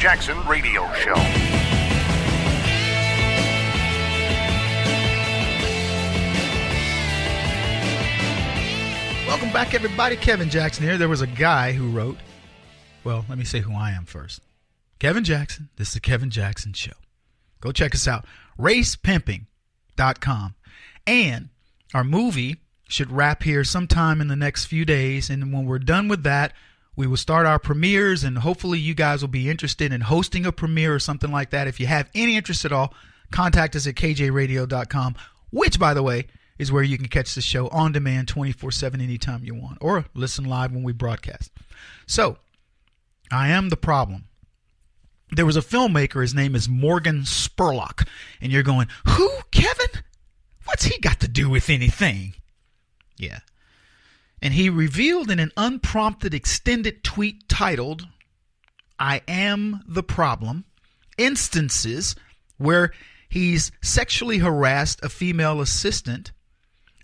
Jackson Radio Show. Welcome back, everybody. Kevin Jackson here. There was a guy who wrote, well, let me say who I am first. Kevin Jackson. This is the Kevin Jackson Show. Go check us out. Racepimping.com. And our movie should wrap here sometime in the next few days. And when we're done with that, we will start our premieres, and hopefully you guys will be interested in hosting a premiere or something like that. If you have any interest at all, contact us at kjradio.com, which, by the way, is where you can catch the show on demand 24/7 anytime you want, or listen live when we broadcast. So, I am the problem. There was a filmmaker, his name is Morgan Spurlock, and you're going, who, Kevin? What's he got to do with anything? Yeah. And he revealed in an unprompted extended tweet titled, I Am the Problem, instances where he's sexually harassed a female assistant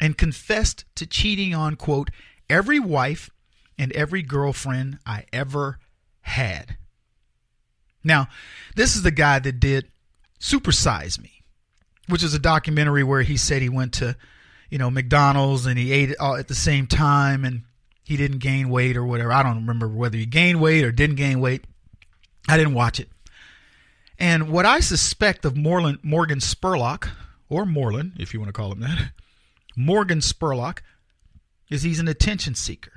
and confessed to cheating on, quote, every wife and every girlfriend I ever had. Now, this is the guy that did Super Size Me, which is a documentary where he said he went to, McDonald's and he ate it all at the same time and he didn't gain weight or whatever. I don't remember whether he gained weight or didn't gain weight. I didn't watch it. And what I suspect of Morgan Spurlock, or Moreland, if you want to call him that, Morgan Spurlock, is he's an attention seeker.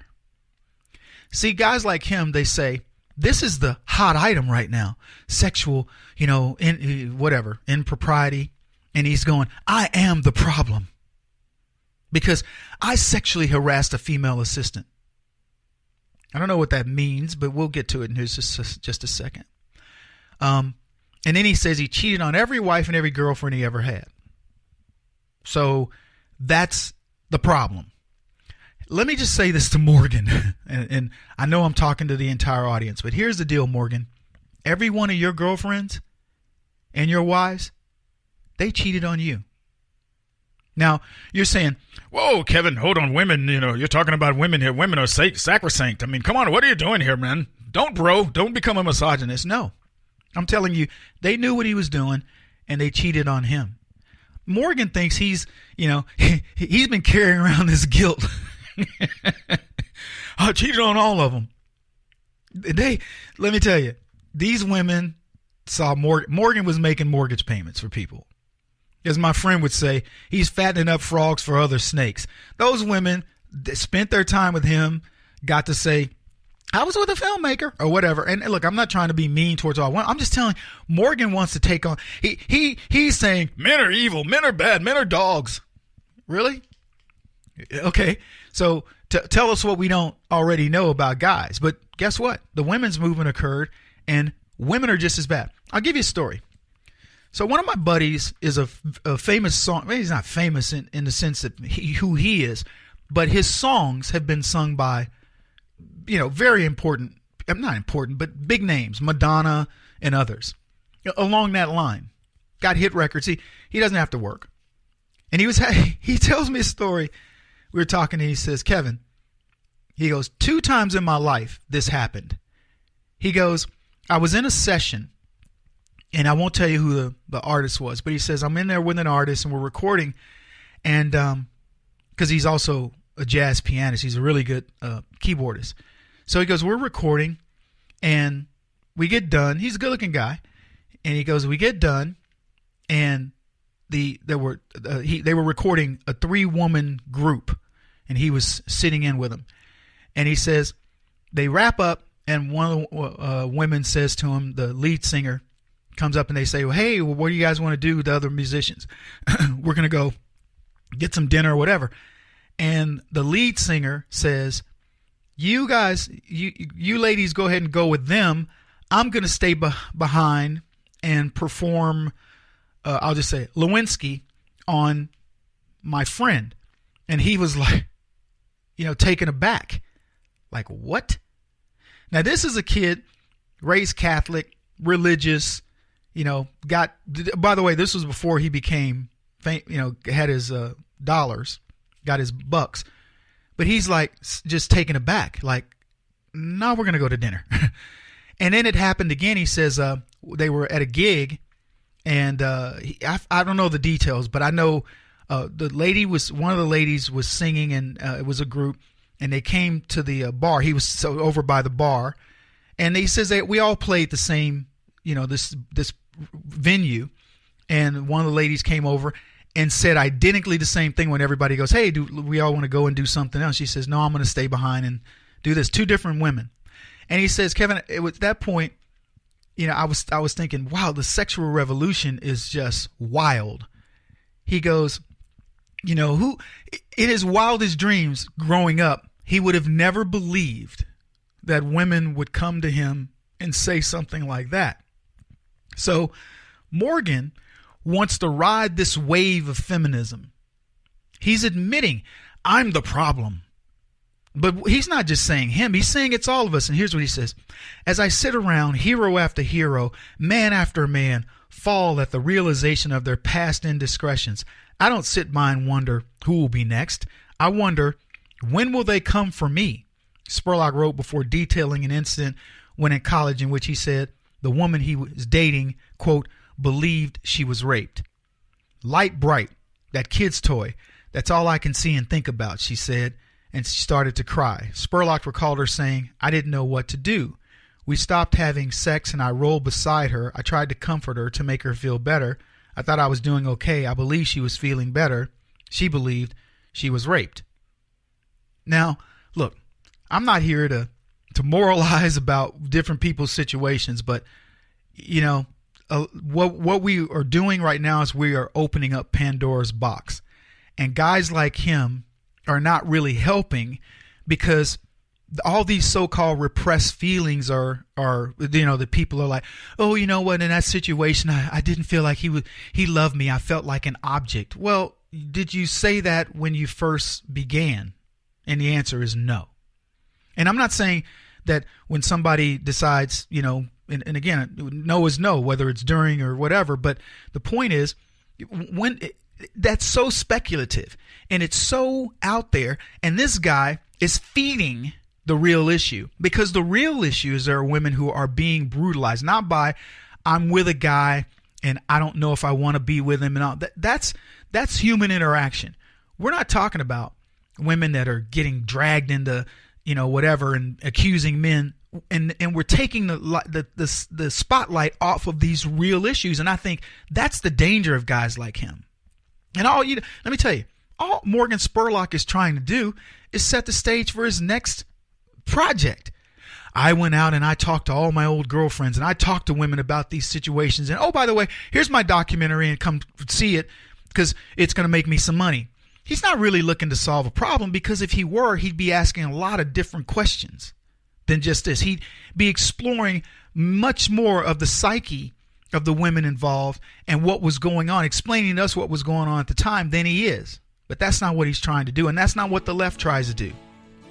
See, guys like him, they say, this is the hot item right now, sexual, impropriety. And he's going, I am the problem because I sexually harassed a female assistant. I don't know what that means, but we'll get to it in just a second. And then he says he cheated on every wife and every girlfriend he ever had. So that's the problem. Let me just say this to Morgan, and I know I'm talking to the entire audience, but here's the deal, Morgan. Every one of your girlfriends and your wives, they cheated on you. Now, you're saying, whoa, Kevin, hold on, women, you're talking about women here. Women are sacrosanct. I mean, come on, what are you doing here, man? Don't become a misogynist. No, I'm telling you, they knew what he was doing, and they cheated on him. Morgan thinks he's been carrying around this guilt. I cheated on all of them. Let me tell you, these women saw Morgan was making mortgage payments for people. As my friend would say, he's fattening up frogs for other snakes. Those women that spent their time with him got to say, I was with a filmmaker or whatever. And look, I'm not trying to be mean towards all. I'm just telling Morgan wants to take on. He's saying men are evil, men are bad, men are dogs. Really? Okay. So tell us what we don't already know about guys. But guess what? The women's movement occurred and women are just as bad. I'll give you a story. So one of my buddies is a famous song. Well, he's not famous in the sense that who he is, but his songs have been sung by, very important, not important, but big names, Madonna and others along that line. Got hit records. He doesn't have to work. And he tells me a story. We were talking and he says, Kevin, he goes, 2 times in my life this happened. He goes, I was in a session and I won't tell you who the artist was, but he says, I'm in there with an artist and we're recording. And because he's also a jazz pianist, he's a really good keyboardist. So he goes, we're recording and we get done. He's a good looking guy. And he goes, we get done and they were recording a 3-woman group and he was sitting in with them. And he says, they wrap up and one of the women says to him, the lead singer comes up and they say, well, hey, what do you guys want to do with the other musicians? We're going to go get some dinner or whatever. And the lead singer says, you guys, you ladies go ahead and go with them. I'm going to stay behind and perform, I'll just say, Lewinsky on my friend. And he was like, taken aback. Like, what? Now, this is a kid raised Catholic, religious, by the way, this was before he became, had his dollars, got his bucks. But he's like just taken aback, like, no, we're going to go to dinner. And then it happened again. He says they were at a gig, and I don't know the details, but I know one of the ladies was singing, and it was a group, and they came to the bar. He was over by the bar, and he says that we all played the same, this venue, and one of the ladies came over and said identically the same thing when everybody goes, hey, do we all want to go and do something else? She says, no, I'm going to stay behind and do this. Two different women. And he says, Kevin, it was that point, I was thinking, wow, the sexual revolution is just wild. He goes, in his wildest dreams growing up, he would have never believed that women would come to him and say something like that. So Morgan wants to ride this wave of feminism. He's admitting, I'm the problem. But he's not just saying him, he's saying it's all of us. And here's what he says. As I sit around, hero after hero, man after man, fall at the realization of their past indiscretions, I don't sit by and wonder who will be next. I wonder, when will they come for me? Spurlock wrote before detailing an incident when in college in which he said the woman he was dating, quote, believed she was raped. Light bright, that kid's toy, that's all I can see and think about, she said, and she started to cry. Spurlock recalled her saying, I didn't know what to do. We stopped having sex and I rolled beside her. I tried to comfort her to make her feel better. I thought I was doing okay. I believed she was feeling better. She believed she was raped. Now, look, I'm not here to moralize about different people's situations, but, what we are doing right now is we are opening up Pandora's box. And guys like him are not really helping, because all these so-called repressed feelings are the people are like, oh, you know what, in that situation, I didn't feel like he loved me. I felt like an object. Well, did you say that when you first began? And the answer is no. And I'm not saying that when somebody decides, and again, no is no, whether it's during or whatever, but the point is, that's so speculative and it's so out there, and this guy is feeding the real issue, because the real issue is there are women who are being brutalized, not by I'm with a guy and I don't know if I want to be with him and all. That's human interaction. We're not talking about women that are getting dragged into whatever and accusing men, and we're taking the spotlight off of these real issues. And I think that's the danger of guys like him. And let me tell you, all Morgan Spurlock is trying to do is set the stage for his next project. I went out and I talked to all my old girlfriends and I talked to women about these situations. And oh, by the way, here's my documentary, and come see it because it's going to make me some money. He's not really looking to solve a problem, because if he were, he'd be asking a lot of different questions than just this. He'd be exploring much more of the psyche of the women involved and what was going on, explaining to us what was going on at the time than he is. But that's not what he's trying to do, and that's not what the left tries to do.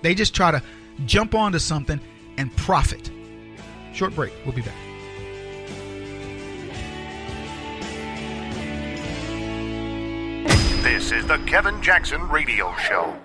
They just try to jump onto something and profit. Short break. We'll be back. This is the Kevin Jackson Radio Show.